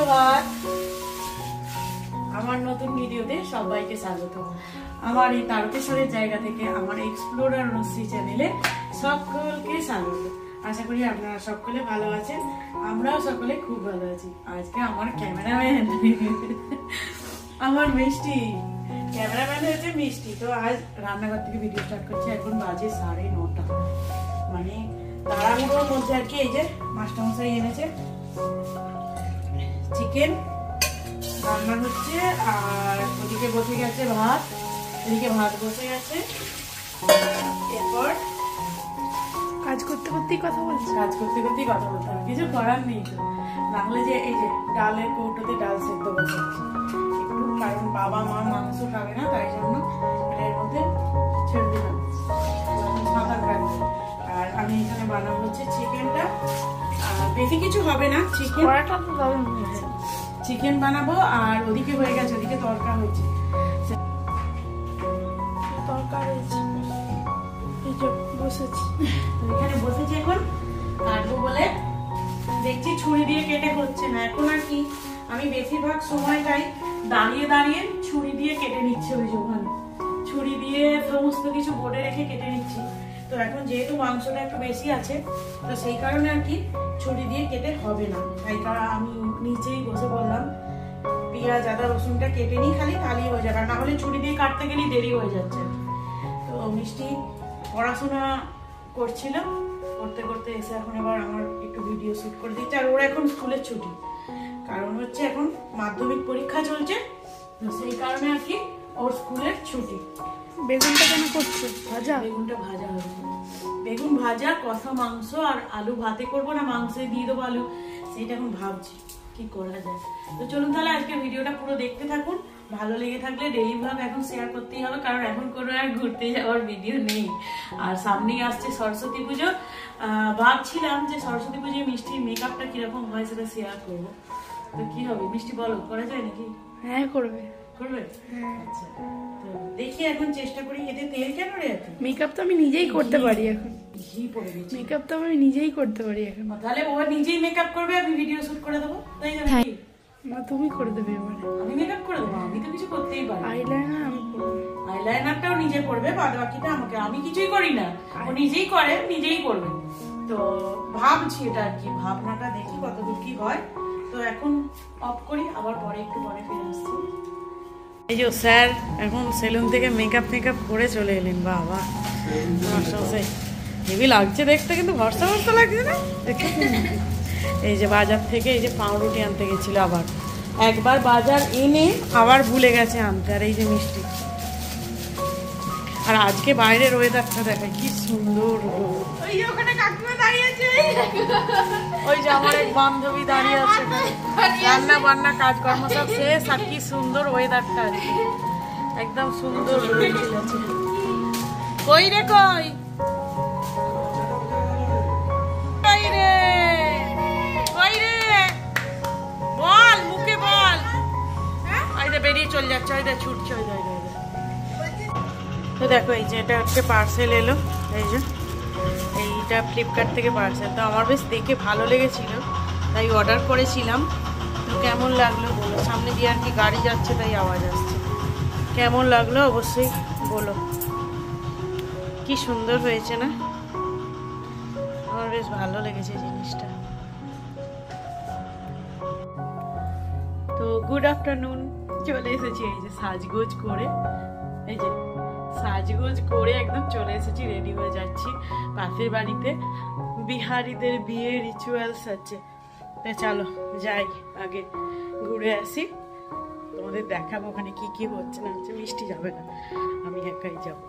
সুপ্রভাত। আমার নতুন ভিডিওতে সবাইকে স্বাগত। আমার এই তারকেশ্বরের জায়গা থেকে আমার এক্সপ্লোরার অনুশ্রী চ্যানেলে সকলকে স্বাগত। আশা করি আপনারা সকলে ভালো আছেন, আমরাও সকলে খুব ভালো আছি। আজকে আমার ক্যামেরাম্যান আমার মিষ্টি, ক্যামেরাম্যান হচ্ছে মিষ্টি। তো আজ রান্নাঘর থেকে ভিডিও স্টার্ট করছি। এখন বাজে 9:30, মানে তাড়াহুড়োর মধ্যে আর কি। এই যে মাস্টারমশাই এনেছে চিকেন, রান্না হচ্ছে। আর ওদিকে বসে গেছে ভাত, এদিকে ভাত বসে গেছে। এরপর কাজ করতে করতেই কথা বলছি, কাজ করতে করতেই কথা বলতে হবে, কিছু করার নেই তো। না হলে যে এই যে ডালের কৌটোতে ডাল সেদ্ধ বসাচ্ছি একটু, কারণ বাবা মা মাংস খাবে না, তাই জন্য এর মধ্যে ছেড়ে দিলাম সাঁতার কাটবে। আর আমি এখানে বানাবো হচ্ছে চিকেনটা, বেশি কিছু হবে না, চিকেন বানাবো। আর ওদিকে হয়ে গেছে, ওদিকে তরকা হচ্ছে, এখানে বসেছি। এখন কাটবো বলে দেখছি ছুরি দিয়ে কেটে হচ্ছে না। এখন আর কি আমি বেশিরভাগ সময়টাই দাঁড়িয়ে দাঁড়িয়ে ছুরি দিয়ে কেটে নিচ্ছি। ওই ওখানে ছুরি দিয়ে সমস্ত কিছু বোর্ডে রেখে কেটে নিচ্ছি। তো এখন যেহেতু মাংসটা একটু বেশি আছে, তো সেই কারণে আর কি ছুরি দিয়ে কেটে হবে না। তাই কারণ আমি নিচেই বসে বললাম পেঁয়াজ আদা রসুনটা কেটে নিই, খালি তাহলেই হয়ে যাবে, না হলে ছুরি দিয়ে কাটতে গেলেই দেরি হয়ে যাচ্ছে। তো মিষ্টি পড়াশোনা করছিল, করতে করতে এসে এখন এবার আমার একটু ভিডিও শুট করে দিচ্ছে। আর ওর এখন স্কুলের ছুটি, কারণ হচ্ছে এখন মাধ্যমিক পরীক্ষা চলছে, তো সেই কারণে আর কি ওর স্কুলের ছুটি। বেগুনটা কেন করছো? ভাজা, বেগুনটা ভাজা হবে, বেগুন ভাজা, কষা মাংস আর আলু ভাতে করবো না মাংসে দিয়ে দেবো আলু, সেইটা এখন ভাবছি কি করা যায়। তো চলুন তাহলে আজকে ভিডিওটা পুরো দেখতে থাকুন। ভালো লেগে থাকলে ডেইলি ব্লগ এখন শেয়ার করতেই হবে, কারণ এখন কোনো আর ঘুরতে যাওয়ার ভিডিও নেই। আর সামনেই আসছে সরস্বতী পুজো। ভাবছিলাম যে সরস্বতী পুজোয় মিষ্টির মেকআপটা কিরকম হয় সেটা শেয়ার করবো। তো কি হবে মিষ্টি বলো, করা যায় নাকি? হ্যাঁ করবে, করবে? আচ্ছা, তো দেখি এখন চেষ্টা করি। এতে তেল কেন রে? মেকআপ তো আমি নিজেই করতে পারি এখন, ঘি পড়ে গেছে। মেকআপ তো আমি নিজেই করতে পারি এখন। তাহলে ও নিজেই মেকআপ করবে, আমি ভিডিও শুট করে দেবো, তাই না? না তুমি করে দেবে এবারে। আমি মেকআপ করে দেবো, আমি তো কিছু করতেই পারি। আইলাইনার আমি করব, আইলাইনারটাও নিজে করবে, বাদ বাকিটা আমাকে, আমি কিছুই করি না, ও নিজেই করে, নিজেই করবে। তো ভাবছি এটা আর কি, ভাবনাটা দেখি কতদূর কি হয়। তো এখন অফ করি, আবার পরে একটু পরে ফিরে আসছি। এই যে স্যার এখন সেলুন থেকে মেকআপ করে চলে এলেন। বাবা হেভি লাগছে দেখতে, কিন্তু ভরসা ভরসা লাগছে না। এই যে বাজার থেকে এই যে পাউরুটি আনতে গেছিল, আবার একবার বাজার এনে আবার ভুলে গেছে আনতে। আর এই যে মিষ্টি, আর আজকে বাইরের ওয়েদারটা দেখায় কি সুন্দর। ওই যে ওখানে কাকিমা দাঁড়িয়ে আছে, ওই যে আমার এক বান্ধবী দাঁড়িয়ে আছে, রান্না বান্না কাজকর্ম সব শেষ, আর কি সুন্দর ওয়েদারটা আজকে, একদম সুন্দর আছে। কই রে কই বল, মুখে বল। বেরিয়ে চলে যাচ্ছে, ছুটছে। তো দেখো এই যে এটা হচ্ছে পার্সেল এলো, এই যে এইটা ফ্লিপকার্ট থেকে পার্সেল। তো আমার বেশ দেখে ভালো লেগেছিল, তাই অর্ডার করেছিলাম। তো কেমন লাগলো বলো, সামনে দিয়ে আর কি গাড়ি যাচ্ছে তাই আওয়াজ আসছে। কেমন লাগলো অবশ্যই বলো। কি সুন্দর হয়েছে না? আমার বেশ ভালো লেগেছে জিনিসটা। তো গুড আফটারনুন, চলে এসেছি এই যে সাজগোজ করে, এই যে সাজগোজ করে একদম চলে এসেছি, রেডি হয়ে যাচ্ছি পাশের বাড়িতে। বিহারিদের বিয়ে রিচুয়ালস আছে, তাই চলো যাই, আগে ঘুরে আসি, তোমাদের দেখাবো ওখানে কি কি হচ্ছে না হচ্ছে। মিষ্টি যাবে না, আমি একাই যাবো।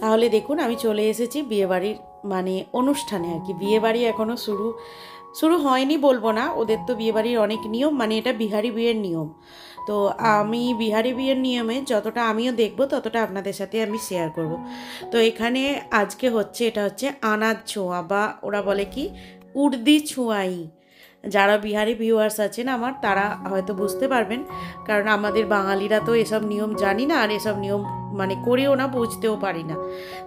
তাহলে দেখুন আমি চলে এসেছি বিয়েবাড়ির মানে অনুষ্ঠানে আর কি। বিয়েবাড়ি এখনও শুরু হয়নি বলবো না, ওদের তো বিয়েবাড়ির অনেক নিয়ম, মানে এটা বিহারি বিয়ের নিয়ম। তো আমি বিহারি বিয়ের নিয়মে যতটা আমিও দেখব ততটা আপনাদের সাথে আমি শেয়ার করব। তো এখানে আজকে হচ্ছে, এটা হচ্ছে আনাজ ছোঁয়া, বা ওরা বলে কি উর্দি ছোঁয়াই। যারা বিহারি ভিউয়ার্স আছেন আমার, তারা হয়তো বুঝতে পারবেন, কারণ আমাদের বাঙালিরা তো এসব নিয়ম জানি না, আর এসব নিয়ম মানে করেও না, বুঝতেও পারি না।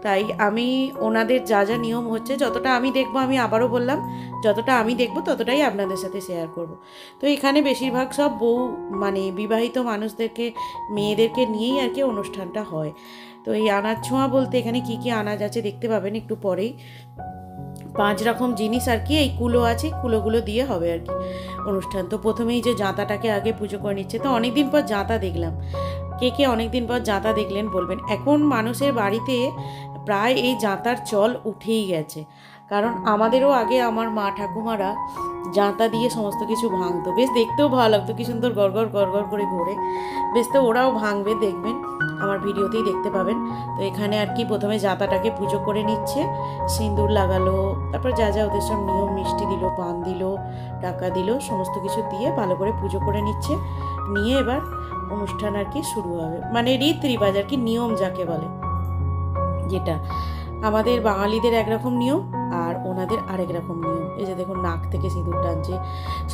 তাই আমি ওনাদের যা যা নিয়ম হচ্ছে, যতটা আমি দেখবো, আমি আবারও বললাম, যতটা আমি দেখবো ততটাই আপনাদের সাথে শেয়ার করব। তো এখানে বেশিরভাগ সব বউ মানে বিবাহিত মানুষদেরকে, মেয়েদেরকে নিয়েই আর কি অনুষ্ঠানটা হয়। তো এই আনাজ ছোঁয়া বলতে এখানে কি কি আনাজ আছে দেখতে পাবেন একটু পরেই। 5 রকম জিনিস আর কি, এই কুলো আছে, কুলোগুলো দিয়ে হবে আর কি অনুষ্ঠান। তো প্রথমেই যে জাঁতাটাকে আগে পুজো করে নিচ্ছে। তো অনেকদিন পর জাঁতা দেখলাম, কে কে অনেকদিন পর জাঁতা দেখলেন বলবেন। এখন মানুষের বাড়িতে প্রায় এই জাঁতার চল উঠেই গেছে, কারণ আমাদেরও আগে আমার মা ঠাকুমারা জাঁতা দিয়ে সমস্ত কিছু ভাঙতো, বেশ দেখতেও ভালো লাগতো, কি সুন্দর গড়গড় গড়গড় করে ঘোরে। বেশ, তো ওরাও ভাঙবে, দেখবেন আমার ভিডিওতেই দেখতে পাবেন। তো এখানে আর কি প্রথমে জাঁতাটাকে পুজো করে নিচ্ছে, সিঁদুর লাগালো, তারপর যা যা ওদের সব নিয়ম, মিষ্টি দিল, পান দিল, টাকা দিল, সমস্ত কিছু দিয়ে ভালো করে পুজো করে নিচ্ছে। নিয়ে এবার অনুষ্ঠান আর কি শুরু হবে, মানে রীতি রিবাজ আর কি, নিয়ম যাকে বলে, যেটা আমাদের বাঙালিদের একরকম নিয়ম আর ওনাদের আরেক রকম নিয়ম। এই যে দেখুন নাক থেকে সিঁদুর টানছে,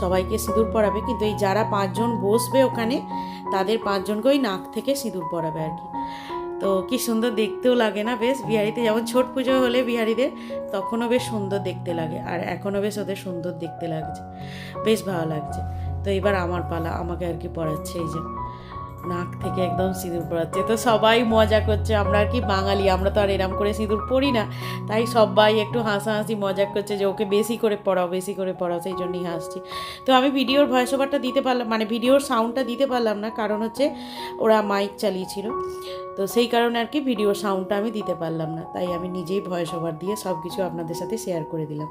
সবাইকে সিঁদুর পরাবে, কিন্তু এই যারা 5 জন বসবে ওখানে, তাদের 5 জনকেই নাক থেকে সিঁদুর পরাবে আর কি। তো কি সুন্দর দেখতেও লাগে না বেশ, বিহারিতে যেমন ছট পুজো হলে বিহারিদের, তখনও বেশ সুন্দর দেখতে লাগে, আর এখনও বেশ ওদের সুন্দর দেখতে লাগছে, বেশ ভালো লাগছে। তো এবার আমার পালা, আমাকে আর কি পড়াচ্ছে, এই যে নাক থেকে একদম সিঁদুর পরাচ্ছে। তো সবাই মজা করছে, আমরা আর কি বাঙালি, আমরা তো আর এরম করে সিঁদুর পরি না, তাই সবাই একটু হাসাহাসি মজা করছে যে ওকে বেশি করে পড়াও, বেশি করে পড়াও, সেই জন্যই হাসছি। তো আমি ভিডিওর ভয়েস ওভারটা দিতে পারলাম, মানে ভিডিওর সাউন্ডটা দিতে পারলাম না, কারণ হচ্ছে ওরা মাইক চালিয়েছিল, তো সেই কারণে আর কি ভিডিওর সাউন্ডটা আমি দিতে পারলাম না, তাই আমি নিজেই ভয়েস ওভার দিয়ে সব কিছু আপনাদের সাথে শেয়ার করে দিলাম।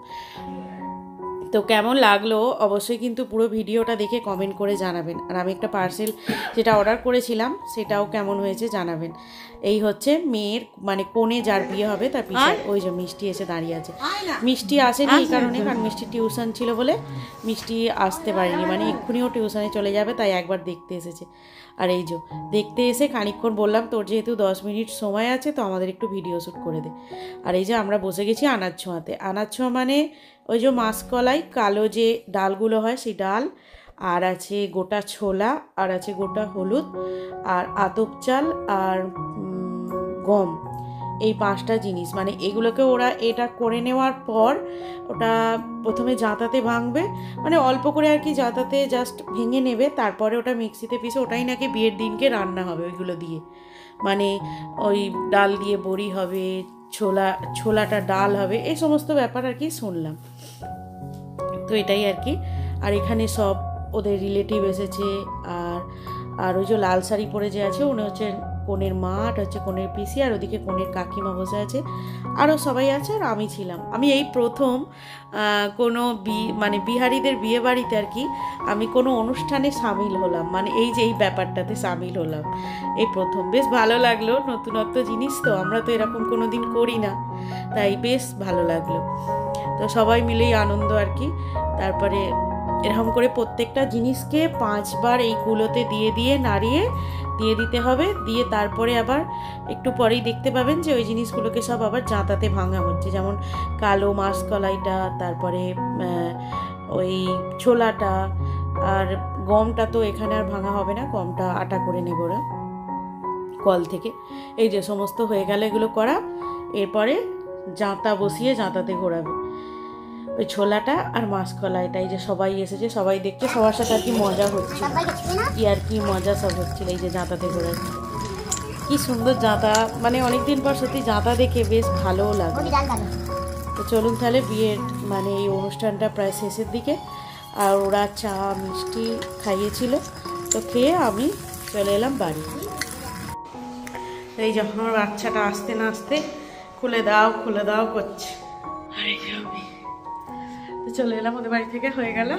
তো কেমন লাগলো অবশ্যই কিন্তু পুরো ভিডিওটা দেখে কমেন্ট করে জানাবেন। আর আমি একটা পার্সেল যেটা অর্ডার করেছিলাম সেটাও কেমন হয়েছে জানাবেন। এই হচ্ছে মেয়ের মানে কোণে যার বিয়ে হবে তার পিছনে ওই যে মিষ্টি এসে দাঁড়িয়ে আছে। মিষ্টি আসেনি এই কারণে, কারণ মিষ্টি টিউশন ছিল বলে মিষ্টি আসতে পারেনি, মানে এক্ষুনিও টিউশনে চলে যাবে, তাই একবার দেখতে এসেছে। আর এই যে দেখতে এসে খানিকক্ষণ বললাম তোর যেহেতু 10 মিনিট সময় আছে তো আমাদের একটু ভিডিও শ্যুট করে দে। আর এই যে আমরা বসে গেছি আনাজ ছোঁয়াতে। আনাজ ছোঁয়া মানে ওই যে মাসকলাই কালো যে ডালগুলো হয় সেই ডাল, আর আছে গোটা ছোলা, আর আছে গোটা হলুদ, আর আতপ চাল, আর গম, এই 5টা জিনিস, মানে এগুলোকে ওরা এটা করে নেওয়ার পর ওটা প্রথমে জাঁতাতে ভাঙবে, মানে অল্প করে আর কি জাঁতাতে জাস্ট ভেঙে নেবে, তারপরে ওটা মিক্সিতে পিষে, ওটাই নাকি বিয়ের দিনকে রান্না হবে ওইগুলো দিয়ে, মানে ওই ডাল দিয়ে বড়ি হবে, ছোলাটা ডাল হবে, এই সমস্ত ব্যাপার আর কি শুনলাম। তো এটাই আর কি। আর এখানে সব ওদের রিলেটিভ এসেছে, আর ওই যে লাল শাড়ি পরে যে আছে উনি হচ্ছে কনের মা, আর হচ্ছে কনের পিসি, আর ওদিকে কনের কাকিমা বসে আছে, আরও সবাই আছে, আর আমি ছিলাম। আমি এই প্রথম কোনো মানে বিহারিদের বিয়ে বাড়িতে আর কি আমি কোনো অনুষ্ঠানে সামিল হলাম, মানে এই যে এই ব্যাপারটাতে সামিল হলাম এই প্রথম। বেশ ভালো লাগলো, নতুনত্ব জিনিস তো, আমরা তো এরকম কোনো দিন করি না, তাই বেশ ভালো লাগলো। তো সবাই মিলেই আনন্দ আর কি। তারপরে এরকম করে প্রত্যেকটা জিনিসকে 5 বার এই কুলোতে দিয়ে দিয়ে নাড়িয়ে দিয়ে দিতে হবে, দিয়ে তারপরে আবার একটু পরেই দেখতে পাবেন যে ওই জিনিসগুলোকে সব আবার জাঁতাতে ভাঙা হচ্ছে, যেমন কালো মাসকলাইটা, তারপরে ওই ছোলাটা, আর গমটা তো এখানে আর ভাঙা হবে না, গমটা আটা করে নেব ওরা কল থেকে। এই যে সমস্ত হয়ে গেলে এগুলো করা, এরপরে জাঁতা বসিয়ে জাঁতাতে ঘোরাবে ওই ছোলাটা আর মাসকলাইটা। এই যে সবাই এসেছে, সবাই দেখছে, সবার সাথে আর কি মজা হচ্ছে, কি আর কি মজা সব হচ্ছিল। এই যে জাঁতাতে ঘোরাচ্ছে, কি সুন্দর জাঁতা, মানে অনেকদিন পর সত্যি জাঁতা দেখে বেশ ভালোও লাগে। তো চলুন তাহলে, বিয়ের মানে এই অনুষ্ঠানটা প্রায় শেষের দিকে, আর ওরা চা মিষ্টি খাইয়েছিল, তো খেয়ে আমি চলে এলাম বাড়ি। এই যখন আমার বাচ্চাটা আসতে না আসতে খুলে দাও করছে, আর এই যে আমি চলে এলাম ওদের বাড়ি থেকে, হয়ে গেল।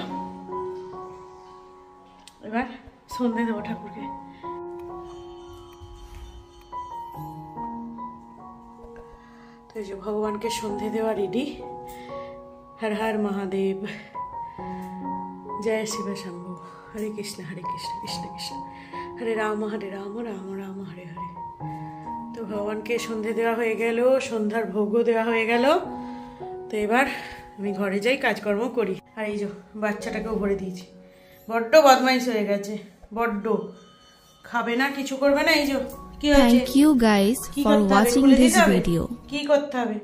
এবার সন্ধে দেবো ঠাকুরকে। তো এই যে ভগবানকে সন্ধে দেওয়া রেডি। হর হর মহাদেব, জয় শিব শম্ভু, হরে কৃষ্ণ কৃষ্ণ কৃষ্ণ হরে রাম রাম রাম হরে হরে। তো ভগবানকে সন্ধে দেওয়া হয়ে গেল, সন্ধ্যার ভোগও দেওয়া হয়ে গেল। তো এবার আমি ঘরে যাই, কাজকর্ম করি। আর এই যে বাচ্চাটাকেও ভরে দিয়েছি, বড্ড বদমাইশ হয়ে গেছে, বড্ড খাবে না, কিছু করবে না। এই যে কি হচ্ছে, Thank you guys কি for করতে হবে? watching খুলে this দিতে হবে? video. কি করতে হবে?